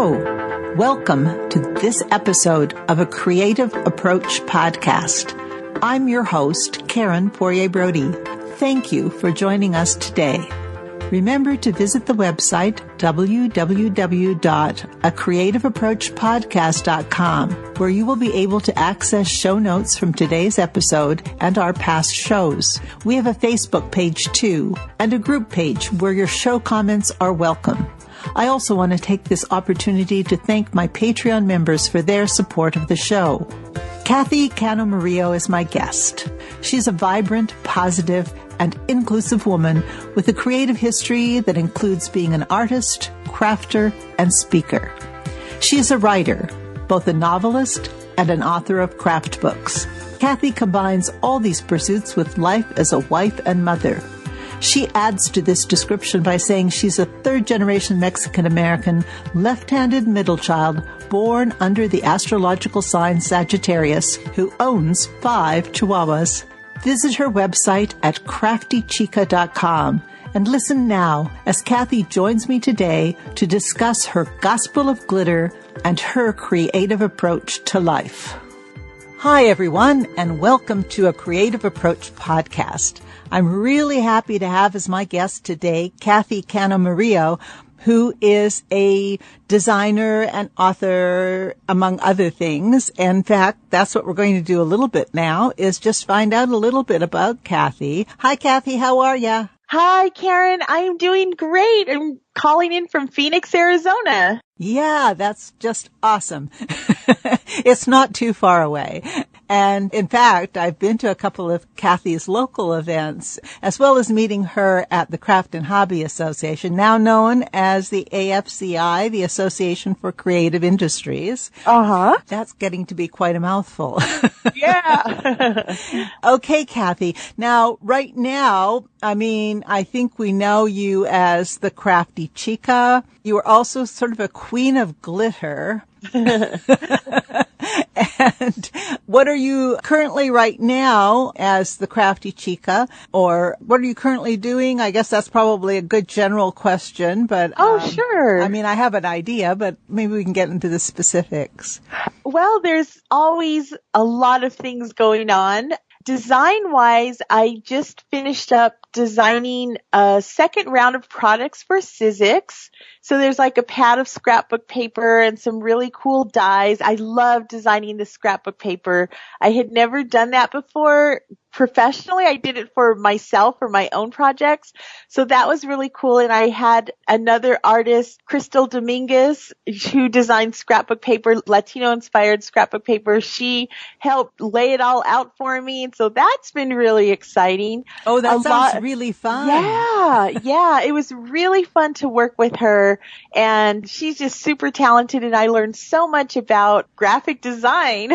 Hello. Welcome to this episode of a Creative Approach podcast. I'm your host, Karen Poirier-Brody. Thank you for joining us today. Remember to visit the website www.acreativeapproachpodcast.com, where you will be able to access show notes from today's episode and our past shows. We have a Facebook page too, and a group page where your show comments are welcome. I also want to take this opportunity to thank my Patreon members for their support of the show. Kathy Cano-Murillo is my guest. She's a vibrant, positive, and inclusive woman with a creative history that includes being an artist, crafter, and speaker. She is a writer, both a novelist and an author of craft books. Kathy combines all these pursuits with life as a wife and mother. She adds to this description by saying she's a third-generation Mexican-American, left-handed middle child born under the astrological sign Sagittarius, who owns 5 Chihuahuas. Visit her website at craftychica.com and listen now as Kathy joins me today to discuss her gospel of glitter and her creative approach to life. Hi, everyone, and welcome to a Creative Approach podcast. I'm really happy to have as my guest today Kathy Cano-Murillo, who is a designer and author, among other things. In fact, that's what we're going to do a little bit now, is just find out a little bit about Kathy. Hi, Kathy. How are ya? Hi, Karen. I'm doing great. I'm calling in from Phoenix, Arizona. Yeah, that's just awesome. It's not too far away. And in fact, I've been to a couple of Kathy's local events, as well as meeting her at the Craft and Hobby Association, now known as the AFCI, the Association for Creative Industries. Uh-huh. That's getting to be quite a mouthful. Yeah. Okay, Kathy. Now, right now, I think we know you as the Crafty Chica. You are also sort of a queen of glitter. And what are you currently right now as the Crafty Chica? Or what are you currently doing? I guess that's probably a good general question, but sure. I have an idea, but maybe we can get into the specifics. Well, there's always a lot of things going on. Design-wise, I just finished up designing a second round of products for Sizzix. So there's like a pad of scrapbook paper and some really cool dies. I love designing the scrapbook paper. I had never done that before professionally. I did it for myself, for my own projects. So that was really cool. And I had another artist, Crystal Dominguez, who designed scrapbook paper, Latino-inspired scrapbook paper. She helped lay it all out for me. And so that's been really exciting. Oh, that sounds really fun. Yeah. It was really fun to work with her. And she's just super talented. And I learned so much about graphic design.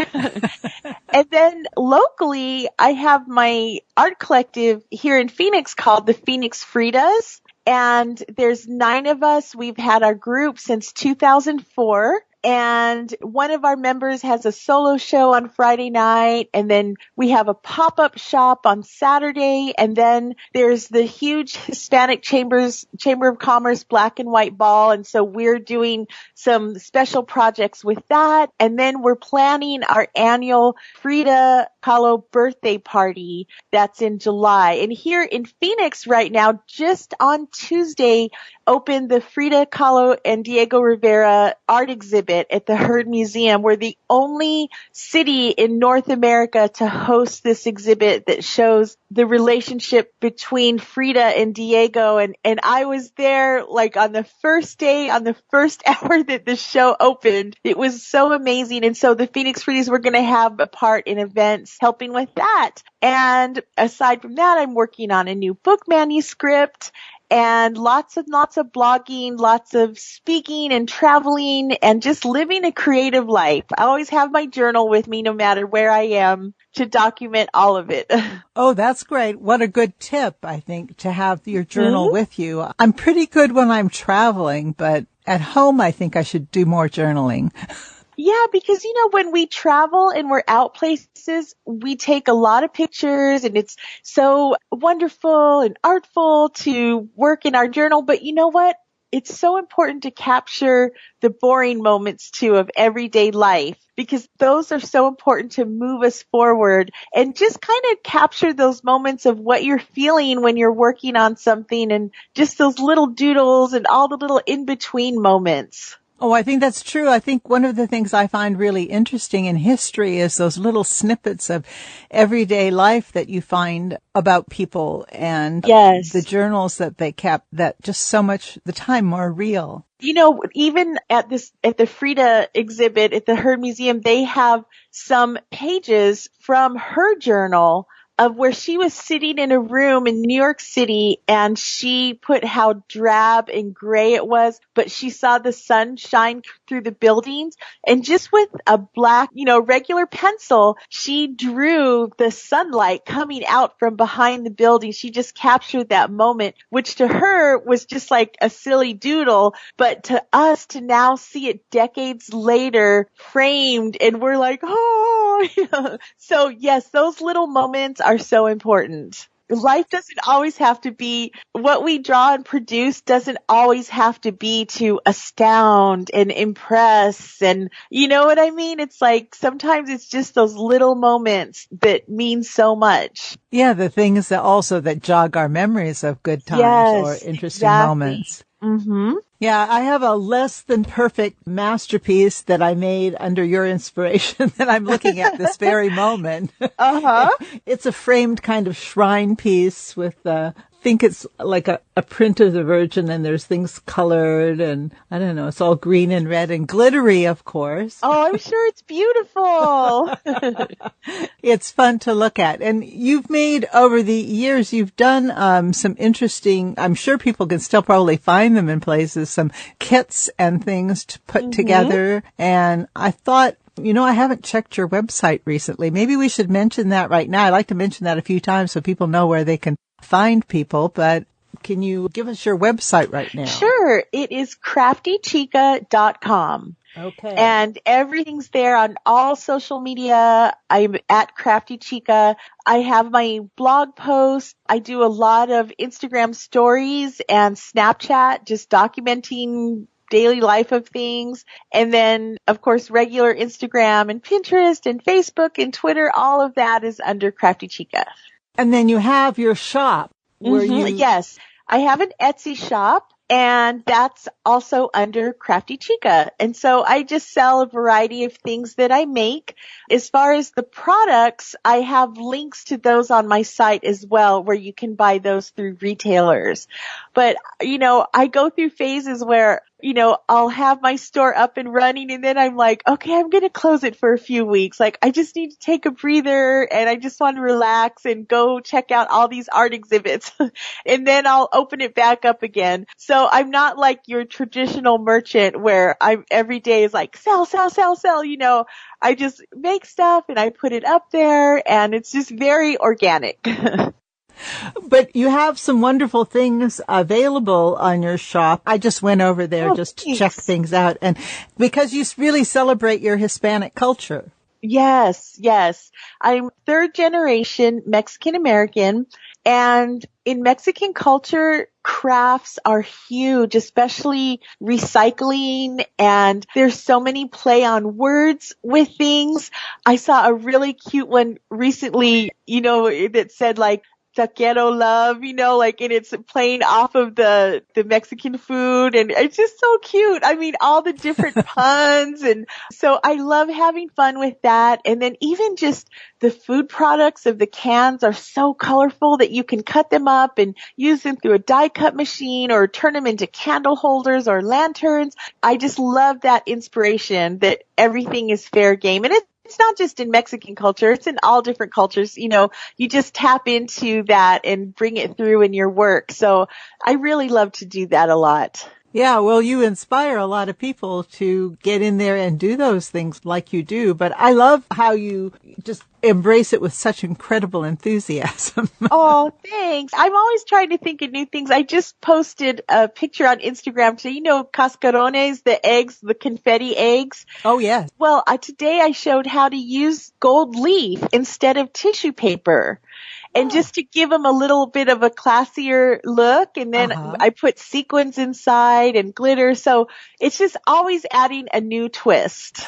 And then locally, I have my art collective here in Phoenix called the Phoenix Fridas. And there's 9 of us. We've had our group since 2004. And one of our members has a solo show on Friday night. And then we have a pop-up shop on Saturday. And then there's the huge Hispanic Chamber of Commerce Black and White Ball. And so we're doing some special projects with that. And then we're planning our annual Frida Kahlo birthday party that's in July. And here in Phoenix right now, just on Tuesday, opened the Frida Kahlo and Diego Rivera art exhibit at the Heard Museum. We're the only city in North America to host this exhibit that shows the relationship between Frida and Diego. And I was there like on the first day, on the first hour that the show opened. It was so amazing. And so the Phoenix Fridas were going to have a part in events helping with that. And aside from that, I'm working on a new book manuscript. And lots of blogging, lots of speaking and traveling and just living a creative life. I always have my journal with me no matter where I am to document all of it. Oh, that's great. What a good tip, I think, to have your journal with you. I'm pretty good when I'm traveling, but at home, I think I should do more journaling. Yeah, because, when we travel and we're out places, we take a lot of pictures and it's so wonderful and artful to work in our journal. But you know what? it's so important to capture the boring moments too of everyday life, because those are so important to move us forward, and just kind of capture those moments of what you're feeling when you're working on something, and just those little doodles and all the little in-between moments. Oh, I think that's true. I think one of the things I find really interesting in history is those little snippets of everyday life that you find about people, and Yes. the journals that they kept that just so much the time more real. You know, even at the Frida exhibit at the Heard Museum, they have some pages from her journal of where she was sitting in a room in New York City, and she put how drab and gray it was, but she saw the sun shine through the buildings, and just with a black, regular pencil, she drew the sunlight coming out from behind the building. She just captured that moment, which to her was just like a silly doodle, but to us to now see it decades later framed, and we're like, oh, So yes, those little moments are so important. Life doesn't always have to be, what we draw and produce doesn't always have to be to astound and impress, and you know what I mean? It's like sometimes it's just those little moments that mean so much. Yeah, the things that jog our memories of good times, Yes, or interesting exactly. moments. Mm-hmm. Yeah, I have a less than perfect masterpiece that I made under your inspiration that I'm looking at this very moment. Uh-huh. It's a framed kind of shrine piece with, I think it's like a print of the Virgin, and there's things colored, and I don't know, it's all green and red and glittery, of course. Oh, I'm sure it's beautiful. It's fun to look at. And you've made, over the years, you've done some interesting, I'm sure people can still probably find them in places, some kits and things to put together. And I thought, I haven't checked your website recently. Maybe we should mention that right now. I'd like to mention that a few times so people know where they can find people, but can you give us your website right now? Sure. It is craftychica.com. Okay. And everything's there on all social media. I'm at Crafty Chica. I have my blog posts. I do a lot of Instagram stories and Snapchat, just documenting daily life of things. And then, of course, regular Instagram and Pinterest and Facebook and Twitter. All of that is under Crafty Chica. And then you have your shop where Yes. I have an Etsy shop, and that's also under Crafty Chica. And so I just sell a variety of things that I make. As far as the products, I have links to those on my site as well, where you can buy those through retailers. But, I go through phases where, I'll have my store up and running, and then I'm like, okay, I'm going to close it for a few weeks. Like, I just need to take a breather, and I just want to relax and go check out all these art exhibits. And then I'll open it back up again. So I'm not like your traditional merchant where every day is like, sell, sell, sell, sell. I just make stuff and I put it up there, and it's just very organic. But you have some wonderful things available on your shop. I just went over there to check things out. And because you really celebrate your Hispanic culture. Yes, yes. I'm third generation Mexican American. And in Mexican culture, crafts are huge, especially recycling. And there's so many play on words with things. I saw a really cute one recently, that said like, taquero love, and it's playing off of the Mexican food, and it's just so cute. I mean, all the different puns, and so I love having fun with that. And then even just the food products of the cans are so colorful that you can cut them up and use them through a die cut machine or turn them into candle holders or lanterns. I just love that inspiration that everything is fair game. And it's not just in Mexican culture. It's in all different cultures. You just tap into that and bring it through in your work. So I really love to do that a lot. Yeah, well, you inspire a lot of people to get in there and do those things like you do. But I love how you just embrace it with such incredible enthusiasm. Oh, thanks. I'm always trying to think of new things. I just posted a picture on Instagram today. Cascarones, the eggs, the confetti eggs. Oh, yes. Well, today I showed how to use gold leaf instead of tissue paper. and just to give them a little bit of a classier look. And then I put sequins inside and glitter. So it's just always adding a new twist.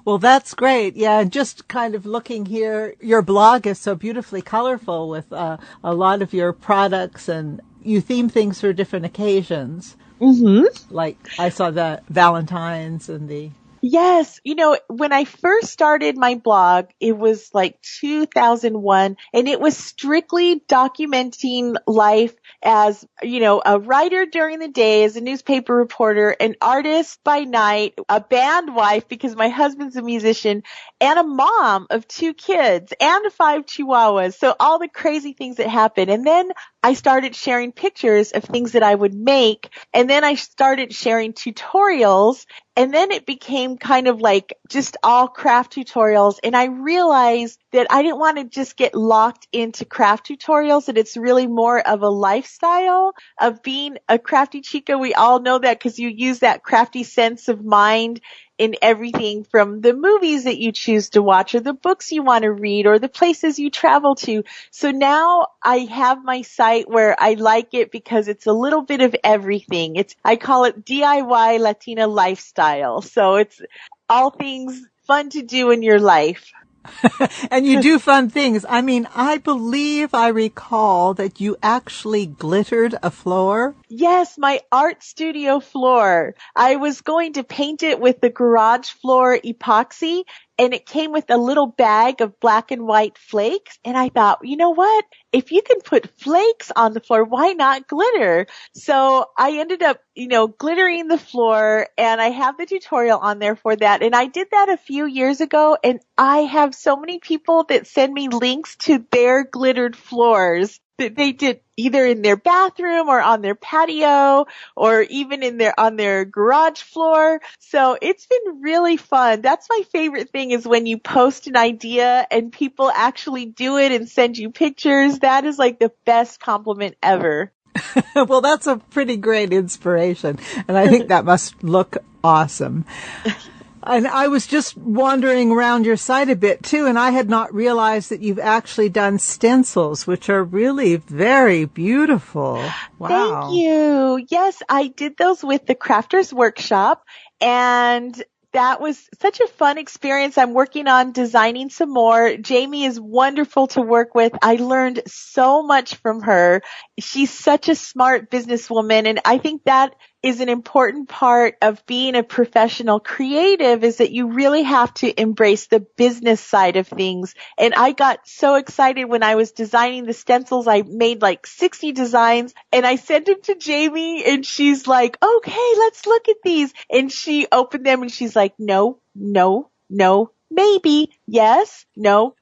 Well, that's great. Yeah. And just kind of looking here, your blog is so beautifully colorful with a lot of your products, and you theme things for different occasions. Mm-hmm. Like I saw the Valentine's and the... Yes. When I first started my blog, it was like 2001, and it was strictly documenting life as, a writer during the day, as a newspaper reporter, an artist by night, a band wife because my husband's a musician, and a mom of 2 kids and 5 Chihuahuas. So all the crazy things that happen. And then I started sharing pictures of things that I would make, and then I started sharing tutorials. And then it became kind of like just all craft tutorials. And I realized that I didn't want to just get locked into craft tutorials, that it's really more of a lifestyle of being a crafty chica. We all know that because you use that crafty sense of mind in everything from the movies that you choose to watch or the books you want to read or the places you travel to. So now I have my site where I like it because it's a little bit of everything. I call it DIY Latina Lifestyle. So it's all things fun to do in your life. And you do fun things. I mean, I believe I recall that you actually glittered a floor. Yes, my art studio floor. I was going to paint it with the garage floor epoxy, and it came with a little bag of black and white flakes. And I thought, you know what? If you can put flakes on the floor, why not glitter? So I ended up, glittering the floor, and I have the tutorial on there for that. And I did that a few years ago, and I have so many people that send me links to their glittered floors that they did either in their bathroom or on their patio or even on their garage floor. So it's been really fun. That's my favorite thing, is when you post an idea and people actually do it and send you pictures. That is like the best compliment ever. Well, that's a pretty great inspiration, and I think that must look awesome. And I was just wandering around your site a bit too, and I had not realized that you've actually done stencils, which are really very beautiful. Wow. Thank you. Yes, I did those with the Crafters Workshop, and that was such a fun experience. I'm working on designing some more. Jamie is wonderful to work with. I learned so much from her. She's such a smart businesswoman, and I think that is an important part of being a professional creative, is that you really have to embrace the business side of things. And I got so excited when I was designing the stencils. I made like 60 designs, and I sent them to Jamie, and she's like, okay, let's look at these. And she opened them and she's like, no, maybe, yes, no,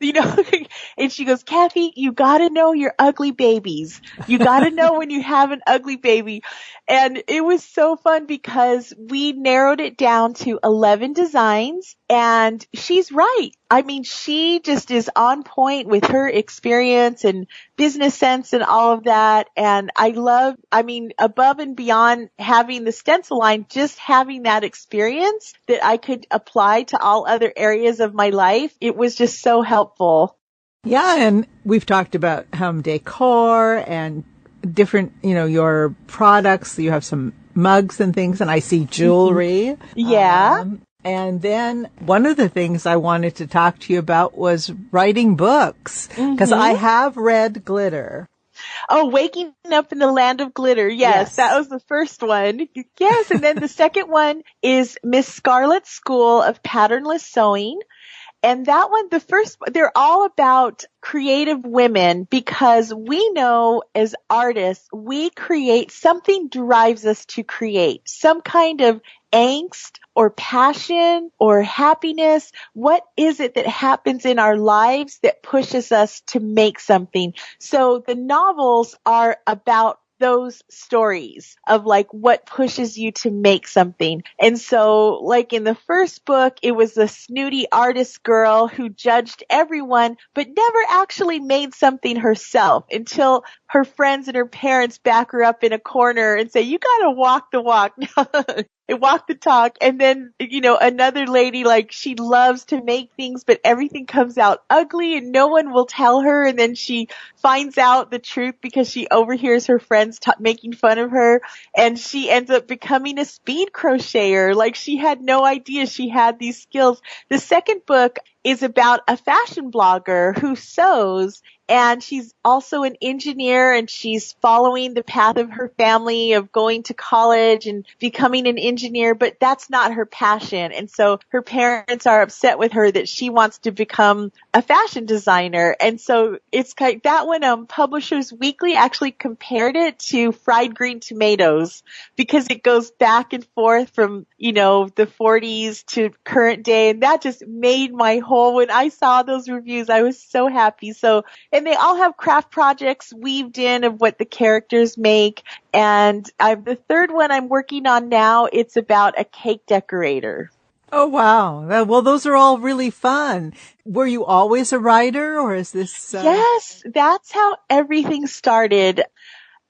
and she goes, Kathy, you gotta know your ugly babies. You gotta know when you have an ugly baby. And it was so fun because we narrowed it down to 11 designs, and she's right. I mean, she just is on point with her experience and business sense and all of that. And above and beyond having the stencil line, just having that experience that I could apply to all other areas of my life, it was just so helpful. Yeah, and we've talked about home decor and different, your products. You have some mugs and things, and I see jewelry. Yeah. And then one of the things I wanted to talk to you about was writing books, because I have read Glitter. Oh, Waking Up in the Land of Glitter. Yes, that was the first one. Yes, and then the second one is Miss Scarlett's School of Patternless Sewing. And that one, they're all about creative women, because we know as artists, we create, something drives us to create some kind of angst or passion or happiness. What is it that happens in our lives that pushes us to make something? So the novels are about those stories of like what pushes you to make something. And so like in the first book, it was a snooty artist girl who judged everyone, but never actually made something herself until her friends and her parents back her up in a corner and say, you gotta walk the walk. And walk the talk. And then, another lady, like, she loves to make things, but everything comes out ugly and no one will tell her. And then she finds out the truth because she overhears her friends making fun of her. And she ends up becoming a speed crocheter. Like, she had no idea she had these skills. The second book is about a fashion blogger who sews, and she's also an engineer, and she's following the path of her family of going to college and becoming an engineer, but that's not her passion. And so her parents are upset with her that she wants to become a fashion designer. And so it's like that one, Publishers Weekly actually compared it to fried green tomatoes because it goes back and forth from, the 40s to current day. And that just made my when I saw those reviews, I was so happy. And they all have craft projects weaved in of what the characters make. And the third one I'm working on now, it's about a cake decorator. Oh, wow. Well, those are all really fun. Were you always a writer, or is this? Yes, that's how everything started.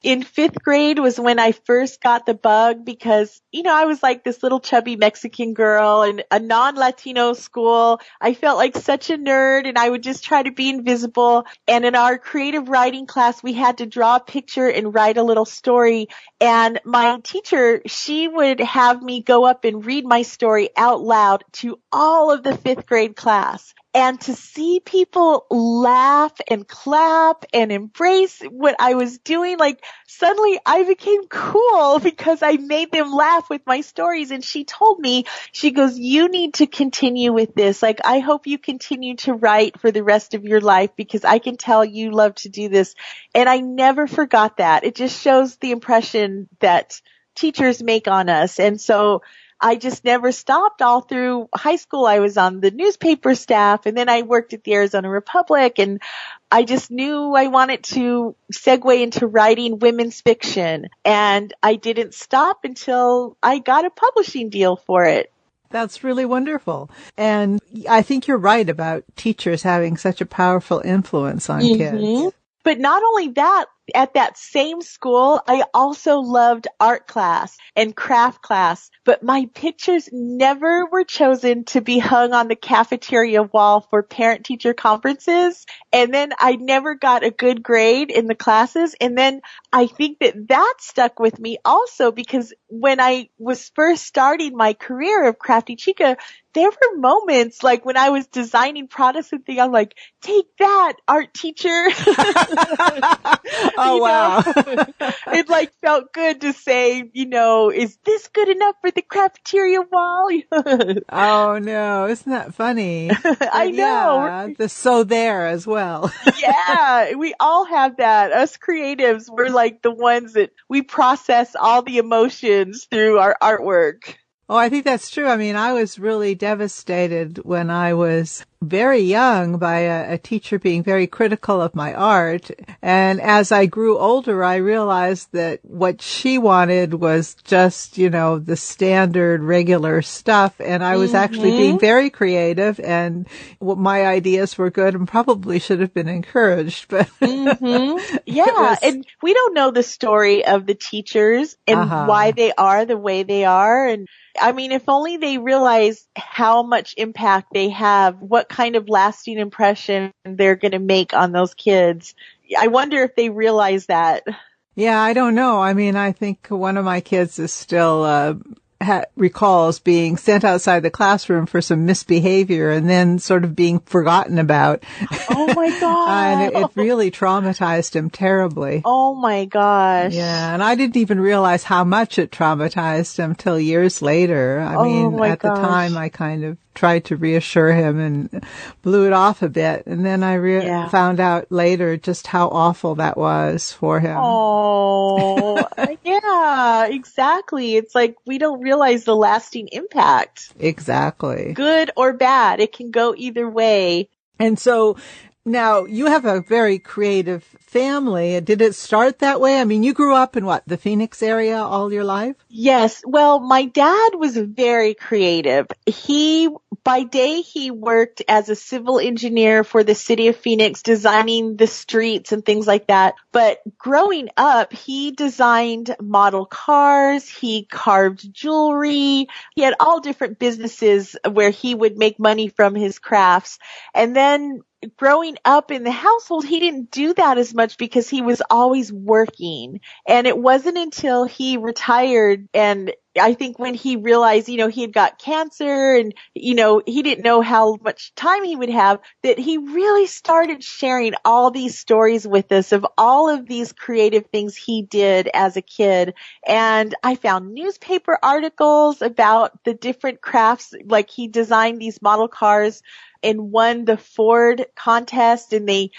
In 5th grade was when I first got the bug because, I was like this little chubby Mexican girl in a non-Latino school. I felt like such a nerd and I would just try to be invisible. And in our creative writing class, we had to draw a picture and write a little story. And my teacher, she would have me go up and read my story out loud to all of the 5th grade class. And to see people laugh and clap and embrace what I was doing, like suddenly I became cool because I made them laugh with my stories. And she told me, she goes, you need to continue with this. Like, I hope you continue to write for the rest of your life because I can tell you love to do this. And I never forgot that. It just shows the impression that teachers make on us. And so I just never stopped. All through high school, I was on the newspaper staff, and then I worked at the Arizona Republic, and I just knew I wanted to segue into writing women's fiction, and I didn't stop until I got a publishing deal for it. That's really wonderful. And I think you're right about teachers having such a powerful influence on kids. But not only that, at that same school, I also loved art class and craft class, but my pictures never were chosen to be hung on the cafeteria wall for parent-teacher conferences. And then I never got a good grade in the classes. And then I think that stuck with me also because when I was first starting my career of Crafty Chica, there were moments like when I was designing products and things, I'm like, take that, art teacher. Oh, wow. It like felt good to say, is this good enough for the cafeteria wall? Oh, no. Isn't that funny? I know. Yeah, so there as well. Yeah, we all have that. Us creatives, we're like the ones that we process all the emotions through our artwork. Oh, I think that's true. I mean, I was really devastated when I was very young by a teacher being very critical of my art. And as I grew older, I realized that what she wanted was just, the standard regular stuff. And I was actually being very creative, and my ideas were good and probably should have been encouraged. But yeah. And we don't know the story of the teachers and why they are the way they are. And I mean, if only they realize how much impact they have, what kind of lasting impression they're going to make on those kids. I wonder if they realize that. Yeah, I don't know. I mean, I think one of my kids is still recalls being sent outside the classroom for some misbehavior and then sort of being forgotten about. Oh my God. And it really traumatized him terribly. Oh my gosh. Yeah. And I didn't even realize how much it traumatized him till years later. I mean, at the time I kind of tried to reassure him and blew it off a bit. And then I found out later just how awful that was for him. Oh, yeah, exactly. It's like we don't realize the lasting impact. Exactly. Good or bad. It can go either way. And so Now, you have a very creative family. Did it start that way? I mean, you grew up in what, the Phoenix area all your life? Yes. Well, my dad was very creative. By day, he worked as a civil engineer for the city of Phoenix, designing the streets and things like that. But growing up, he designed model cars. He carved jewelry. He had all different businesses where he would make money from his crafts. And then growing up in the household, he didn't do that as much because he was always working. And it wasn't until he retired, and I think when he realized, he had got cancer and, he didn't know how much time he would have, that he really started sharing all these stories with us of all of these creative things he did as a kid. And I found newspaper articles about the different crafts, like he designed these model cars and won the Ford contest, and they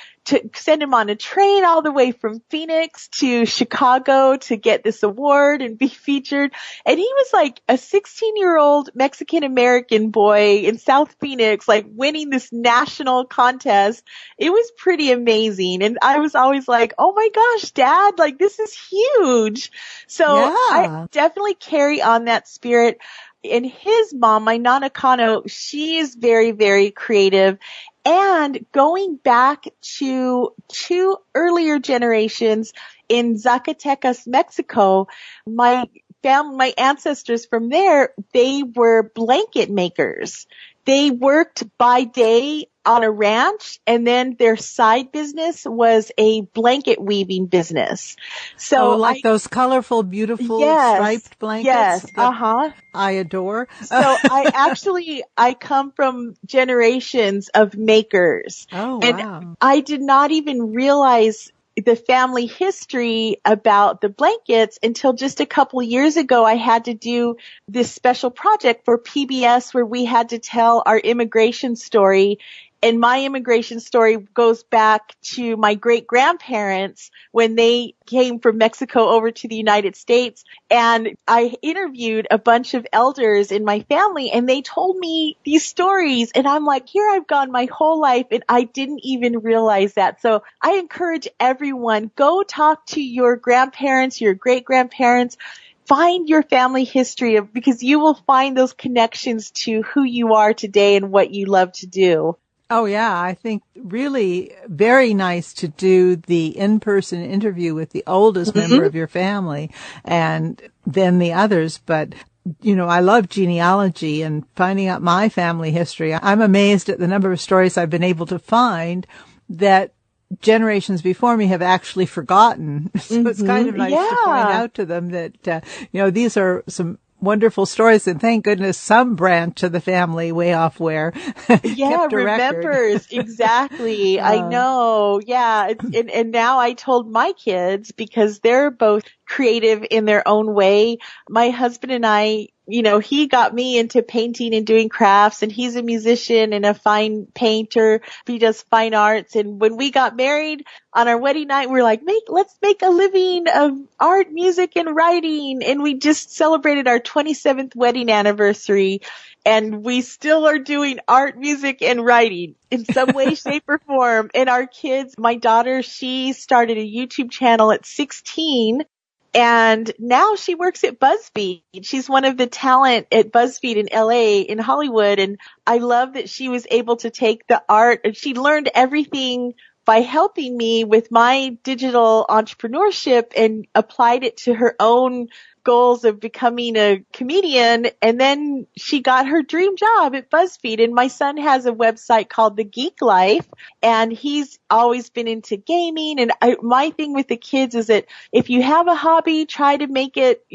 sent him on a train all the way from Phoenix to Chicago to get this award and be featured. And he was like a 16-year-old Mexican-American boy in South Phoenix, like winning this national contest. It was pretty amazing. And I was always like, oh my gosh, Dad, like this is huge. So Yeah. I definitely carry on that spirit. And his mom, my Nana Cano, she is very, very creative. And going back to 2 earlier generations in Zacatecas, Mexico, my ancestors from there, they were blanket makers. They worked by day on a ranch, and then their side business was a blanket weaving business. So like those colorful, beautiful striped blankets. Yes. I adore. So I come from generations of makers. Oh, wow. And I did not even realize the family history about the blankets until just a couple years ago. I had to do this special project for PBS where we had to tell our immigration story. And my immigration story goes back to my great-grandparents when they came from Mexico over to the United States. And I interviewed a bunch of elders in my family, and they told me these stories. And I'm like, here I've gone my whole life, and I didn't even realize that. So I encourage everyone, go talk to your grandparents, your great-grandparents. Find your family history, because you will find those connections to who you are today and what you love to do. Oh, yeah. I think really very nice to do the in-person interview with the oldest member of your family and then the others. But, I love genealogy and finding out my family history. I'm amazed at the number of stories I've been able to find that generations before me have actually forgotten. So it's kind of nice to point out to them that, these are some wonderful stories, and thank goodness some branch of the family way off where remembers. Exactly. I know. Yeah. And now I told my kids, because they're both creative in their own way. My husband and I, he got me into painting and doing crafts, and he's a musician and a fine painter. He does fine arts. And when we got married on our wedding night, we were like, let's make a living of art, music, and writing. And we just celebrated our 27th wedding anniversary. And we still are doing art, music, and writing in some way, shape, or form. And our kids, my daughter, she started a YouTube channel at 16. And now she works at BuzzFeed. She's one of the talent at BuzzFeed in LA, in Hollywood. And I love that she was able to take the art, and she learned everything by helping me with my digital entrepreneurship and applied it to her own goals of becoming a comedian. And then she got her dream job at BuzzFeed. And my son has a website called The Geek Life, and he's always been into gaming. And my thing with the kids is that if you have a hobby, try to make it,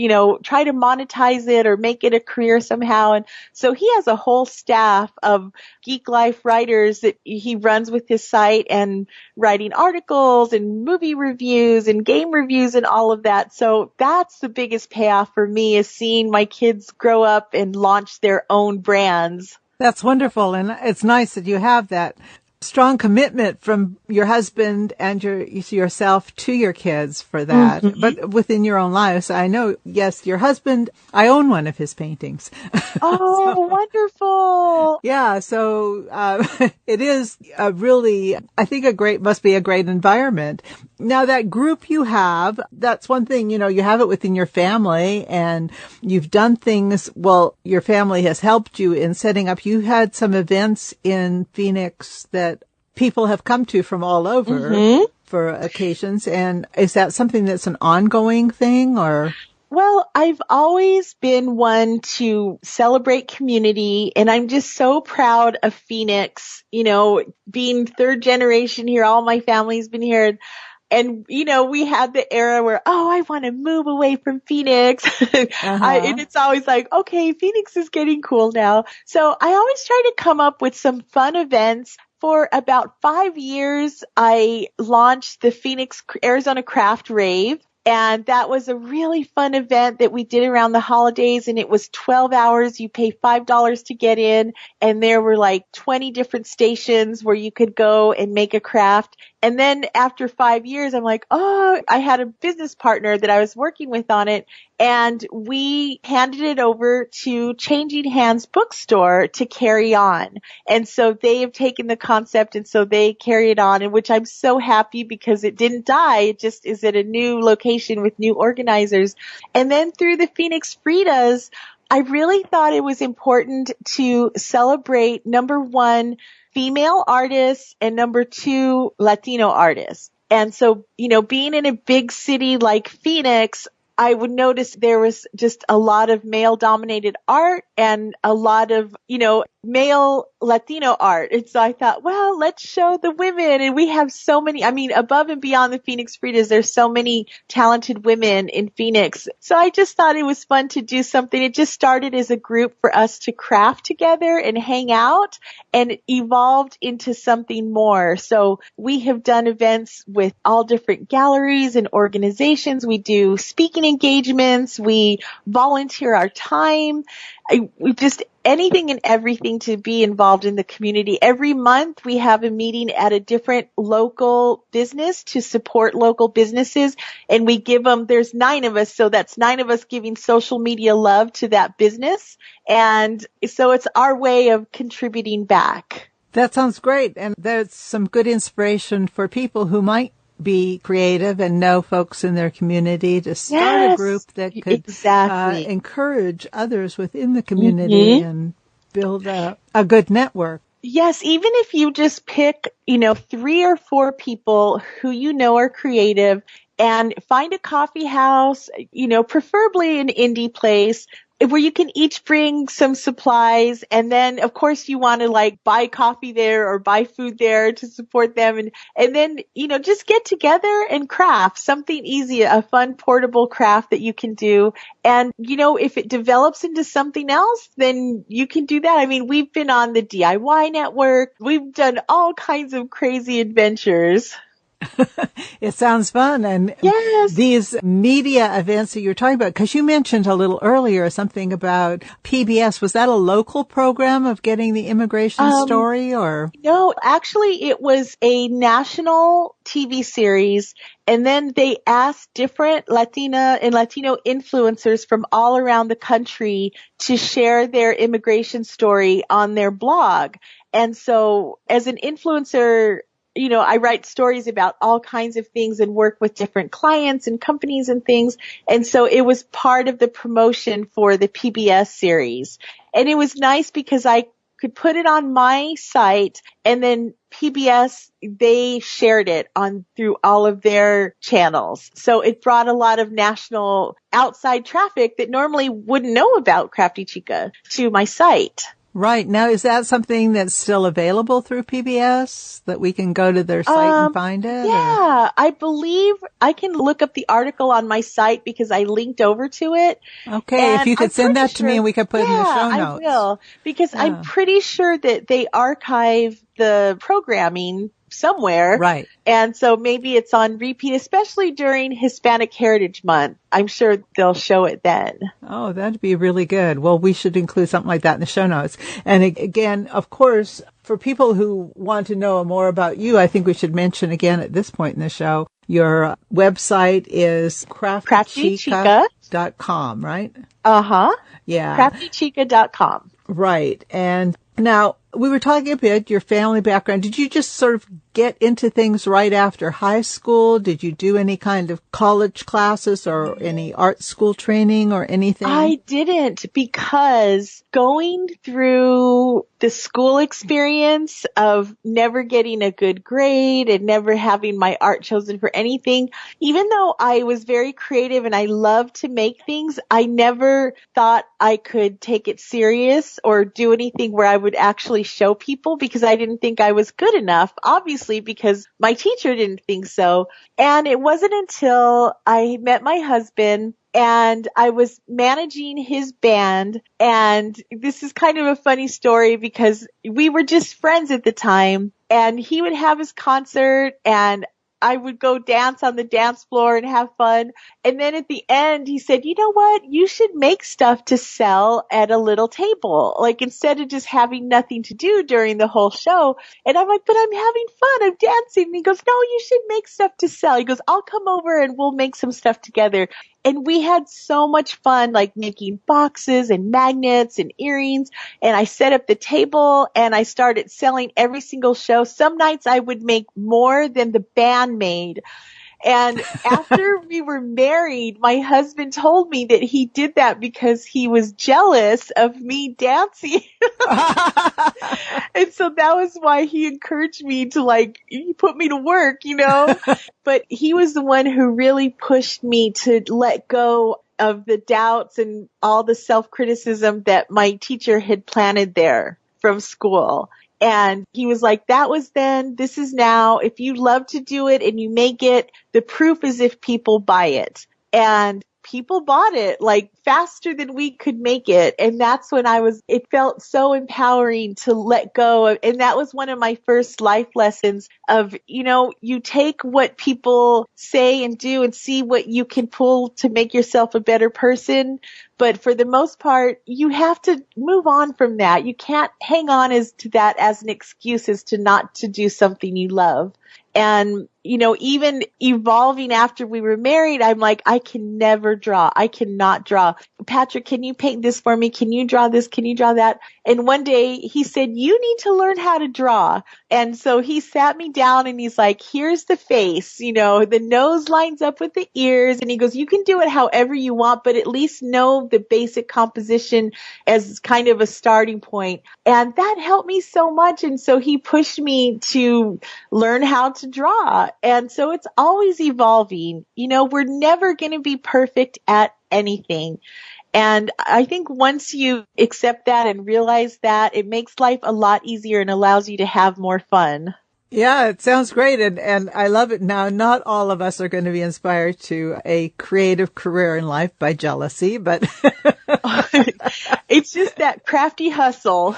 try to monetize it or make it a career somehow. And so he has a whole staff of Geek Life writers that he runs with his site, and writing articles and movie reviews and game reviews and all of that. So that's the biggest payoff for me, is seeing my kids grow up and launch their own brands. That's wonderful. And it's nice that you have that strong commitment from your husband and yourself to your kids for that, but within your own lives. I know, yes, your husband, I own one of his paintings. Oh, wonderful. Yeah. So, it is a really, I think must be a great environment. Now that group you have, that's one thing, you have it within your family and you've done things. Well, your family has helped you in setting up. You had some events in Phoenix that people have come to from all over for occasions. And is that something that's an ongoing thing or? Well, I've always been one to celebrate community, and I'm just so proud of Phoenix, being third generation here. All my family's been here. And, we had the era where, I want to move away from Phoenix. And it's always like, okay, Phoenix is getting cool now. So I always try to come up with some fun events. For about 5 years, I launched the Phoenix, Arizona Craft Rave. And that was a really fun event that we did around the holidays, and it was 12 hours. You pay $5 to get in, and there were like 20 different stations where you could go and make a craft. And then after 5 years, I'm like, I had a business partner that I was working with on it, and we handed it over to Changing Hands Bookstore to carry on. And so they have taken the concept, and so they carry it on, in which I'm so happy because it didn't die. It just is at a new location with new organizers. And then through the Phoenix Fridas, I really thought it was important to celebrate, number one, female artists, and number two, Latino artists. And so, being in a big city like Phoenix, I would notice there was just a lot of male-dominated art and a lot of, male Latino art. And so I thought, well, let's show the women. And we have so many, above and beyond the Phoenix Fridas, there's so many talented women in Phoenix. So I just thought it was fun to do something. It just started as a group for us to craft together and hang out, and it evolved into something more. So we have done events with all different galleries and organizations. We do speaking engagements. We volunteer our time. We just anything and everything to be involved in the community. Every month we have a meeting at a different local business to support local businesses, and we give them, there's 9 of us, so that's 9 of us giving social media love to that business. And so it's our way of contributing back. That sounds great. And there's some good inspiration for people who might be creative and know folks in their community to start a group that could encourage others within the community and build a good network. Yes, even if you just pick, 3 or 4 people who are creative and find a coffee house, preferably an indie place, where you can each bring some supplies, and then of course you want to buy coffee there or buy food there to support them, and then just get together and craft something easy, a fun portable craft that you can do. And if it develops into something else, then you can do that. We've been on the DIY network. We've done all kinds of crazy adventures. It sounds fun. And these media events that you're talking about, because you mentioned a little earlier something about PBS. Was that a local program of getting the immigration story, or? No, actually it was a national TV series. And then they asked different Latina and Latino influencers from all around the country to share their immigration story on their blog. And so as an influencer, I write stories about all kinds of things and work with different clients and companies and things. And so it was part of the promotion for the PBS series. And it was nice because I could put it on my site, and then PBS, they shared it through all of their channels. So it brought a lot of national outside traffic that normally wouldn't know about Crafty Chica to my site. Right. Now, is that something that's still available through PBS, that we can go to their site and find it? Yeah, I believe I can look up the article on my site because I linked over to it. Okay, and if you could send that to me and we could put it in the show notes. I will, because I'm pretty sure that they archive the programming somewhere. Right. And so maybe it's on repeat, especially during Hispanic Heritage Month. I'm sure they'll show it then. Oh, that'd be really good. Well, we should include something like that in the show notes. And again, of course, for people who want to know more about you, I think we should mention again at this point in the show, your website is craftychica.com, right? Uh-huh. Yeah. craftychica.com. Right. And now we were talking a bit, your family background. Did you just sort of get into things right after high school? Did you do any kind of college classes or any art school training or anything? I didn't, because going through the school experience of never getting a good grade and never having my art chosen for anything, even though I was very creative and I loved to make things, I never thought I could take it serious or do anything where I would actually show people, because I didn't think I was good enough, obviously, because my teacher didn't think so. And it wasn't until I met my husband and I was managing his band. And this is kind of a funny story because we were just friends at the time, and he would have his concert and I would go dance on the dance floor and have fun. And then at the end, he said, you know what? You should make stuff to sell at a little table, like instead of just having nothing to do during the whole show. And I'm like, but I'm having fun. I'm dancing. And he goes, no, you should make stuff to sell. He goes, I'll come over and we'll make some stuff together. And we had so much fun, like making boxes and magnets and earrings. And I set up the table and I started selling every single show. Some nights I would make more than the band made. And after we were married, my husband told me that he did that because he was jealous of me dancing. And so that was why he encouraged me to, like, he put me to work, you know. But he was the one who really pushed me to let go of the doubts and all the self-criticism that my teacher had planted there from school. And he was like, that was then, this is now. If you love to do it and you make it, the proof is if people buy it. And people bought it like faster than we could make it. And that's when it felt so empowering to let go of. And that was one of my first life lessons of, you know, you take what people say and do and see what you can pull to make yourself a better person. But for the most part, you have to move on from that. You can't hang on to that as an excuse as to not to do something you love. And, you know, even evolving after we were married, I'm like, I can never draw. I cannot draw. Patrick, can you paint this for me? Can you draw this? Can you draw that? And one day he said, you need to learn how to draw. And so he sat me down and he's like, here's the face, you know, the nose lines up with the ears. And he goes, you can do it however you want, but at least know the basic composition as kind of a starting point. And that helped me so much. And so he pushed me to learn how to draw. And so it's always evolving. You know, we're never going to be perfect at anything. And I think once you accept that and realize that, it makes life a lot easier and allows you to have more fun. Yeah, it sounds great. And I love it. Now, not all of us are going to be inspired to a creative career in life by jealousy, but it's just that crafty hustle.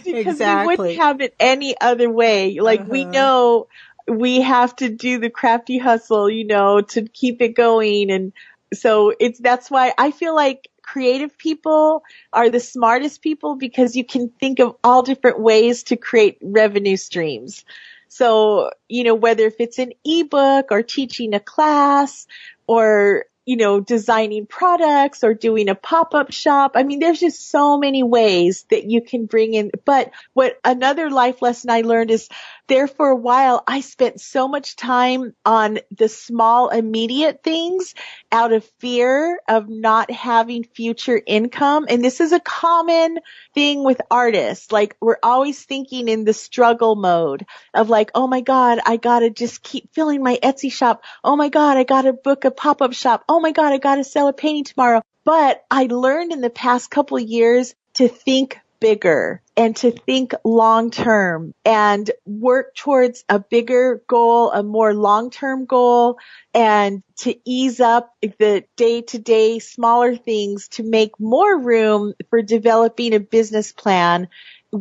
Because exactly. we wouldn't have it any other way. Like we know we have to do the crafty hustle, you know, to keep it going. And so that's why I feel like creative people are the smartest people, because you can think of all different ways to create revenue streams. So, you know, whether if it's an ebook or teaching a class or, you know, designing products or doing a pop-up shop. I mean, there's just so many ways that you can bring in. But what another life lesson I learned is there for a while, I spent so much time on the small, immediate things out of fear of not having future income. And this is a common thing with artists. Like, we're always thinking in the struggle mode of like, oh my God, I gotta just keep filling my Etsy shop. Oh my God, I gotta book a pop-up shop. Oh my God, I gotta sell a painting tomorrow. But I learned in the past couple of years to think bigger and to think long term and work towards a bigger goal, a more long-term goal, and to ease up the day-to-day smaller things to make more room for developing a business plan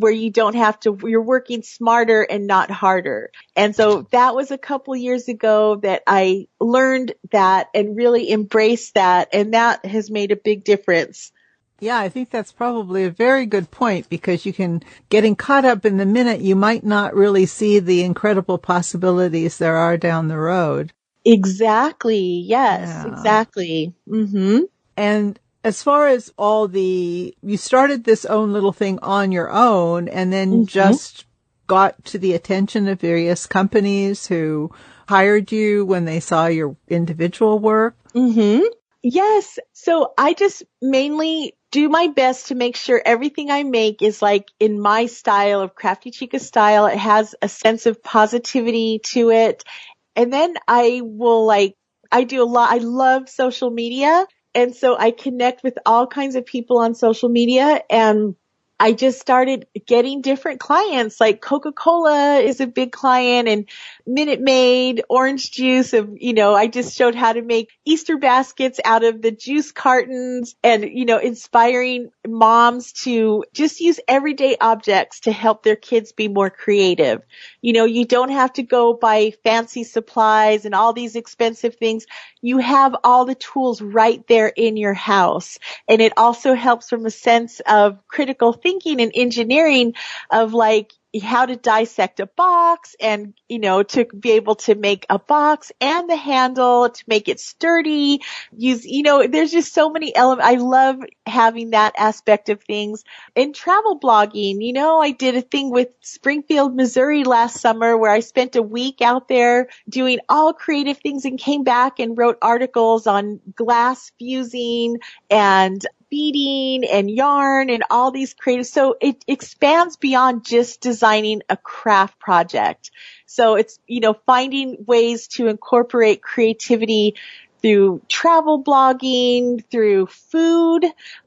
where you don't have to, you're working smarter and not harder. And so that was a couple years ago that I learned that and really embraced that. And that has made a big difference. Yeah, I think that's probably a very good point, because you can, getting caught up in the minute, you might not really see the incredible possibilities there are down the road. Exactly. Yes, Yeah. exactly. Mm-hmm. And as far as you started this own little thing on your own and then just got to the attention of various companies who hired you when they saw your individual work? Mm-hmm. Yes. So I just mainly do my best to make sure everything I make is like in my style of Crafty Chica style. It has a sense of positivity to it. And then I do a lot. I love social media. And so I connect with all kinds of people on social media, and I just started getting different clients. Like Coca-Cola is a big client, and Minute Maid, orange juice I just showed how to make Easter baskets out of the juice cartons, and, inspiring moms to just use everyday objects to help their kids be more creative. You don't have to go buy fancy supplies and all these expensive things. You have all the tools right there in your house. And it also helps from a sense of critical thinking and engineering of like how to dissect a box and, to be able to make a box and the handle to make it sturdy. There's just so many elements. I love having that aspect of things. In travel blogging, I did a thing with Springfield, Missouri last summer where I spent a week out there doing all creative things and came back and wrote articles on glass fusing and beading and yarn and all these creative. So it expands beyond just designing a craft project. So it's, finding ways to incorporate creativity through travel blogging, through food.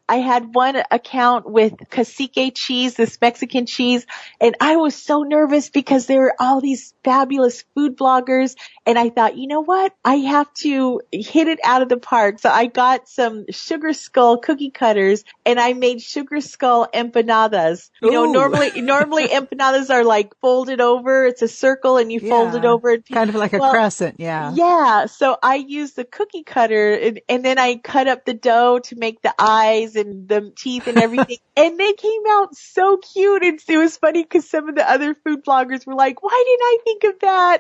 I had one account with cacique cheese, this Mexican cheese, and I was so nervous because there were all these fabulous food bloggers, and I thought, you know what? I have to hit it out of the park. So I got some sugar skull cookie cutters, and I made sugar skull empanadas. Normally empanadas are like folded over. It's a circle, and you fold it over. Kind of like a crescent, yeah. Yeah. So I used the cookie cutter, and then I cut up the dough to make the eyes and the teeth and everything. And they came out so cute. And it was funny because some of the other food bloggers were like, why didn't I think of that?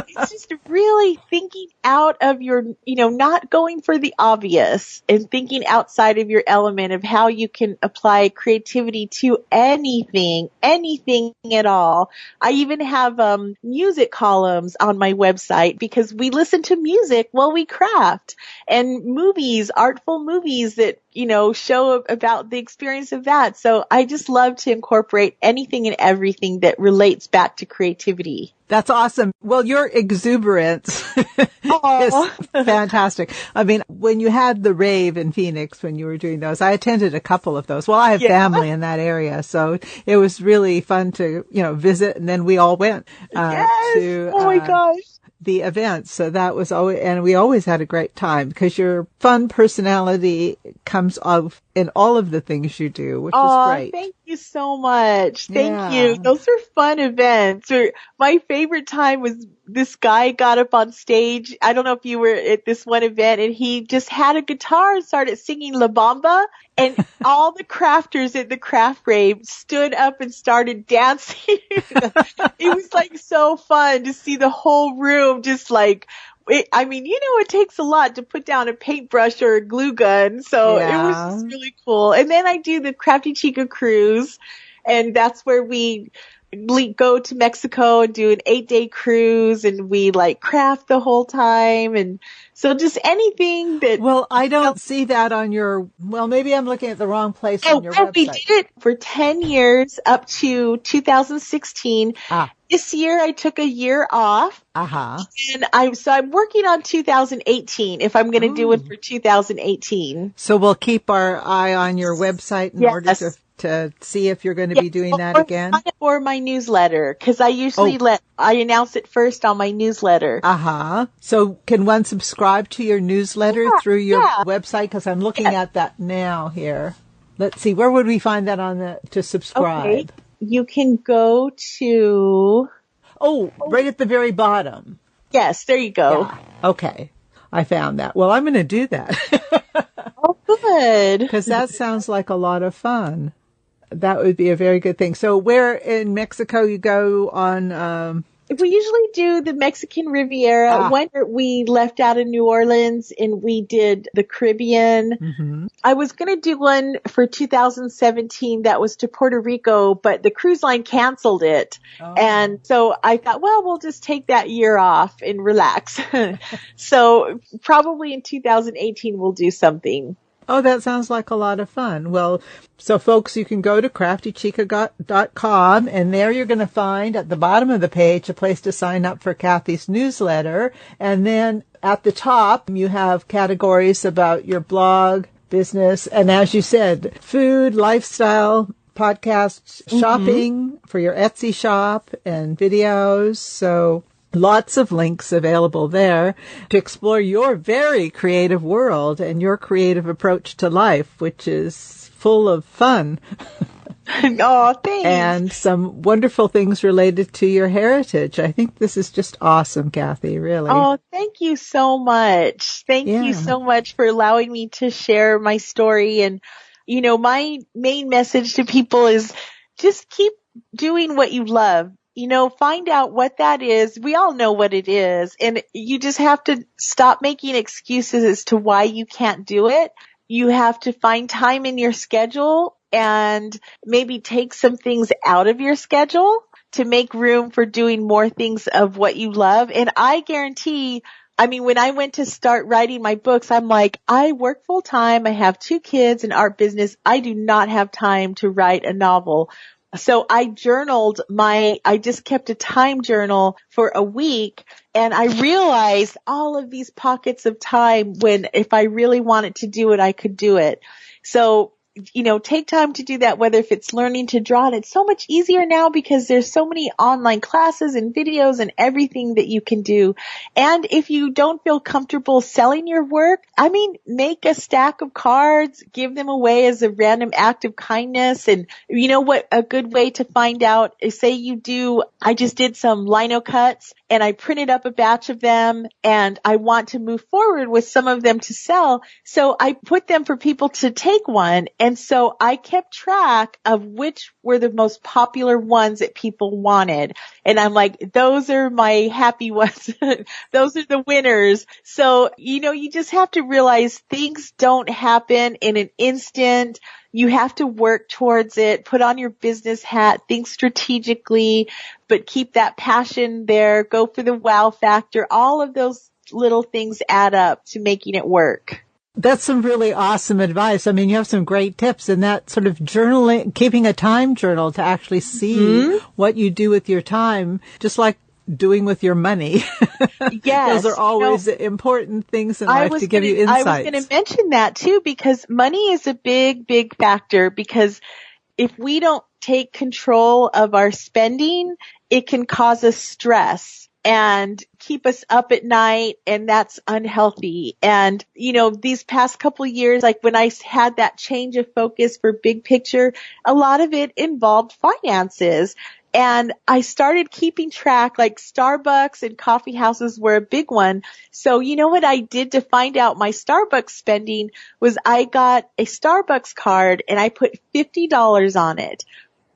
It's just really thinking out of your, not going for the obvious and thinking outside of your element of how you can apply creativity to anything at all. I even have music columns on my website because we listen to music while we craft, and movies, artful movies that, show about the experience of that. So I just love to incorporate anything and everything that relates back to creativity. That's awesome. Well, your exuberance is fantastic. I mean, when you had the rave in Phoenix, when you were doing those, I attended a couple of those. Well, I have family in that area, so it was really fun to, visit. And then we all went to oh my gosh, the events. So that was always, and we always had a great time because your fun personality comes off in all of the things you do, which is great. Thank you so much. Thank you. Those are fun events. My favorite time was this guy got up on stage. I don't know if you were at this one event, and he just had a guitar and started singing La Bamba, and all the crafters at the craft rave stood up and started dancing. It was like so fun to see the whole room just like, it takes a lot to put down a paintbrush or a glue gun. So it was just really cool. And then I do the Crafty Chica cruise, and that's where we go to Mexico and do an 8-day cruise, and we like craft the whole time. And so just anything that. Well, I don't see that on maybe I'm looking at the wrong place on your website. We did it for 10 years up to 2016. This year I took a year off. And I'm working on 2018 if I'm going to do it for 2018. So we'll keep our eye on your website in order to see if you're going to be doing that again? For my newsletter, because I usually I announce it first on my newsletter. So can one subscribe to your newsletter through your website? Because I'm looking at that now here. Let's see, where would we find that to subscribe? Okay. You can go to... Oh, right at the very bottom. Yes, there you go. Yeah. Okay. I found that. Well, I'm going to do that. Oh, good. Because that sounds like a lot of fun. That would be a very good thing. So where in Mexico you go on... We usually do the Mexican Riviera. One year we left out of New Orleans and we did the Caribbean. Mm-hmm. I was going to do one for 2017 that was to Puerto Rico, but the cruise line canceled it. Oh. And so I thought, well, we'll just take that year off and relax. So probably in 2018 we'll do something. Oh, that sounds like a lot of fun. Well, so folks, you can go to craftychica.com, and there you're going to find at the bottom of the page a place to sign up for Kathy's newsletter. And then at the top, you have categories about your blog, business, and as you said, food, lifestyle, podcasts, shopping for your Etsy shop, and videos. So lots of links available there to explore your very creative world and your creative approach to life, which is full of fun. Oh, thanks. And some wonderful things related to your heritage. I think this is just awesome, Kathy, really. Oh, thank you so much. Thank you so much for allowing me to share my story. And, you know, my main message to people is just keep doing what you love. You know, find out what that is. We all know what it is. And you just have to stop making excuses as to why you can't do it. You have to find time in your schedule and maybe take some things out of your schedule to make room for doing more things of what you love. And I guarantee, I mean, when I went to start writing my books, I'm like, I work full time. I have 2 kids, an art business. I do not have time to write a novel. So I I just kept a time journal for a week, and I realized all of these pockets of time when if I really wanted to do it, I could do it. So, you know, take time to do that, whether if it's learning to draw. And it's so much easier now because there's so many online classes and videos and everything that you can do. And if you don't feel comfortable selling your work, I mean, make a stack of cards, give them away as a random act of kindness. And you know what, a good way to find out is, say I just did some lino cuts and I printed up a batch of them and I want to move forward with some of them to sell. So I put them for people to take one. And so I kept track of which were the most popular ones that people wanted. And I'm like, those are my happy ones. Those are the winners. So, you know, you just have to realize things don't happen in an instant. You have to work towards it, put on your business hat, think strategically, but keep that passion there. Go for the wow factor. All of those little things add up to making it work. That's some really awesome advice. I mean, you have some great tips, and that sort of journaling, keeping a time journal to actually see what you do with your time, just like doing with your money. Yes. Those are always important things in life to give you insights. I was going to mention that too, because money is a big, big factor, because if we don't take control of our spending, it can cause us stress and keep us up at night, and that's unhealthy. And, you know, these past couple of years, like when I had that change of focus for big picture, a lot of it involved finances. And I started keeping track, like Starbucks and coffee houses were a big one. So you know what I did to find out my Starbucks spending was I got a Starbucks card and I put $50 on it.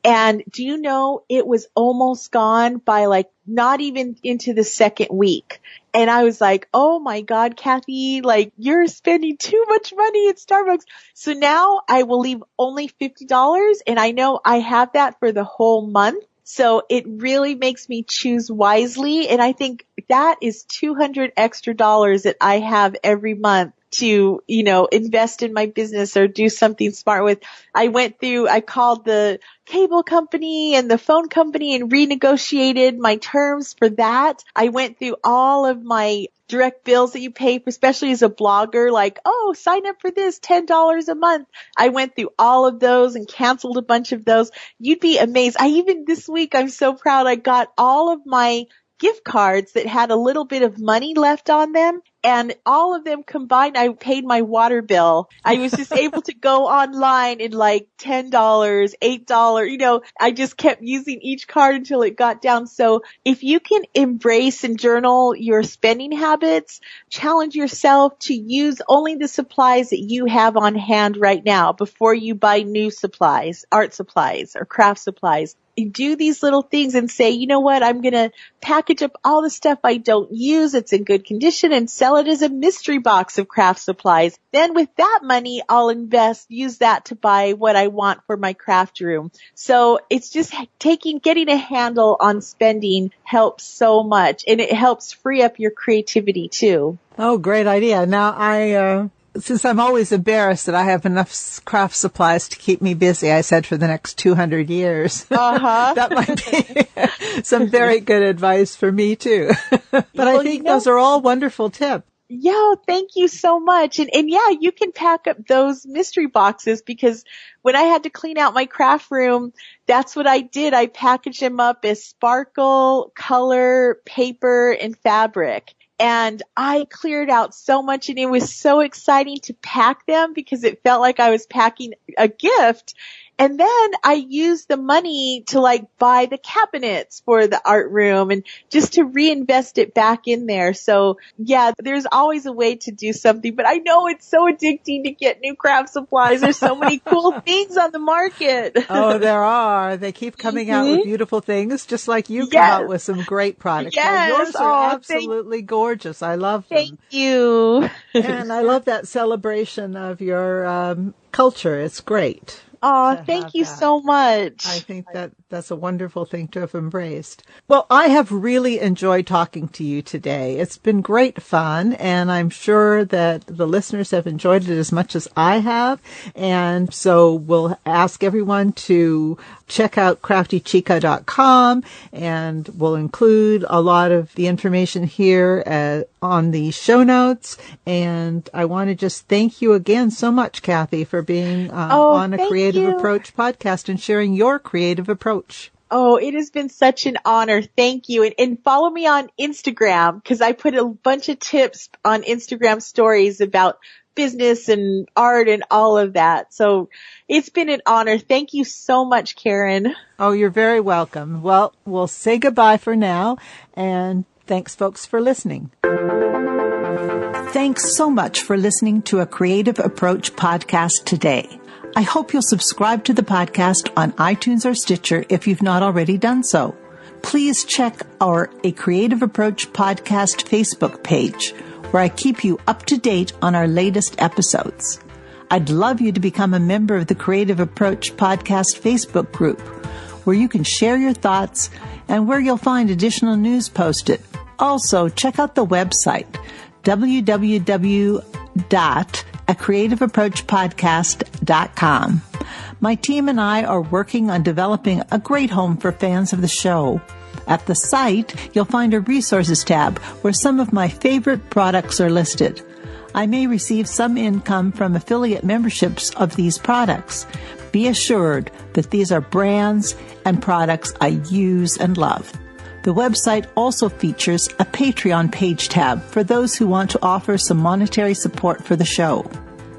And do you know, it was almost gone by like not even into the second week. And I was like, oh my God, Kathy, like you're spending too much money at Starbucks. So now I will leave only $50, and I know I have that for the whole month. So it really makes me choose wisely. And I think that is $200 extra that I have every month to, you know, invest in my business or do something smart with. I called the cable company and the phone company and renegotiated my terms for that. I went through all of my direct bills that you pay for, especially as a blogger, like, oh, sign up for this, $10 a month. I went through all of those and canceled a bunch of those. You'd be amazed. This week, I'm so proud. I got all of my gift cards that had a little bit of money left on them. And all of them combined, I paid my water bill. I was just able to go online and like $10, $8, I just kept using each card until it got down. So if you can embrace and journal your spending habits, challenge yourself to use only the supplies that you have on hand right now before you buy new supplies, art supplies or craft supplies. Do these little things and say, you know what, I'm going to package up all the stuff I don't use, it's in good condition, and sell it as a mystery box of craft supplies. Then with that money, I'll use that to buy what I want for my craft room. So it's just getting a handle on spending helps so much, and it helps free up your creativity too. Oh, great idea. Now since I'm always embarrassed that I have enough craft supplies to keep me busy, I said for the next 200 years. That might be some very good advice for me too. But I think those are all wonderful tips. Yeah, thank you so much. And yeah, you can pack up those mystery boxes because when I had to clean out my craft room, that's what I did. I packaged them up as sparkle, color, paper, and fabric. And I cleared out so much, and it was so exciting to pack them because it felt like I was packing a gift. And then I used the money to buy the cabinets for the art room and just to reinvest it back in there. So yeah, there's always a way to do something, but I know it's so addicting to get new craft supplies. There's so many cool things on the market. Oh, there are. They keep coming out with beautiful things, just like you come out with some great products. Yes. Now, yours are absolutely gorgeous. I love them. Thank you. And I love that celebration of your culture. It's great. Oh, thank you so much. I think that's a wonderful thing to have embraced. Well, I have really enjoyed talking to you today. It's been great fun, and I'm sure that the listeners have enjoyed it as much as I have. And so we'll ask everyone to check out craftychica.com, and we'll include a lot of the information here on the show notes. And I want to just thank you again so much, Kathy, for being on a Creative Approach podcast and sharing your creative approach. Oh, it has been such an honor. Thank you. And follow me on Instagram because I put a bunch of tips on Instagram stories about business and art and all of that. So it's been an honor. Thank you so much, Karen. Oh, you're very welcome. Well, we'll say goodbye for now. And thanks, folks, for listening. Thanks so much for listening to a Creative Approach podcast today. I hope you'll subscribe to the podcast on iTunes or Stitcher if you've not already done so. Please check our A Creative Approach podcast Facebook page, where I keep you up to date on our latest episodes. I'd love you to become a member of the Creative Approach podcast Facebook group, where you can share your thoughts and where you'll find additional news posted. Also, check out the website, www.acreativeapproachpodcast.com. My team and I are working on developing a great home for fans of the show. At the site, you'll find a resources tab where some of my favorite products are listed. I may receive some income from affiliate memberships of these products. Be assured that these are brands and products I use and love. The website also features a Patreon page tab for those who want to offer some monetary support for the show.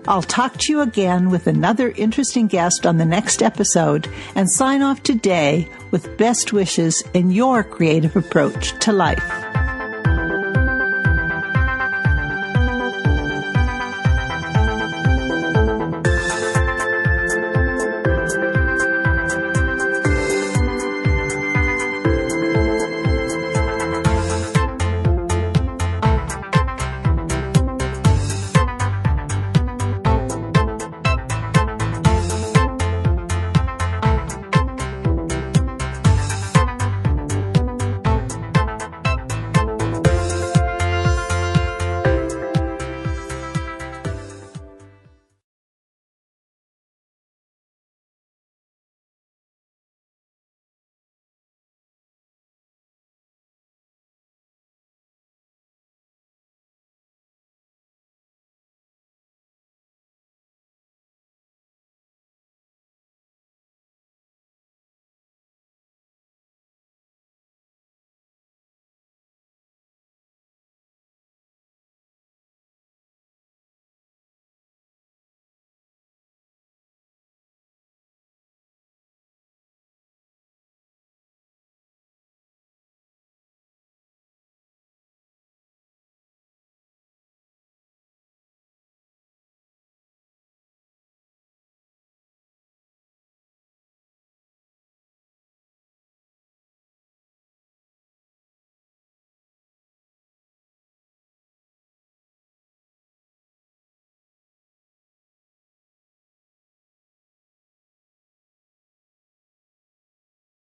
I'll talk to you again with another interesting guest on the next episode and sign off today with best wishes in your creative approach to life.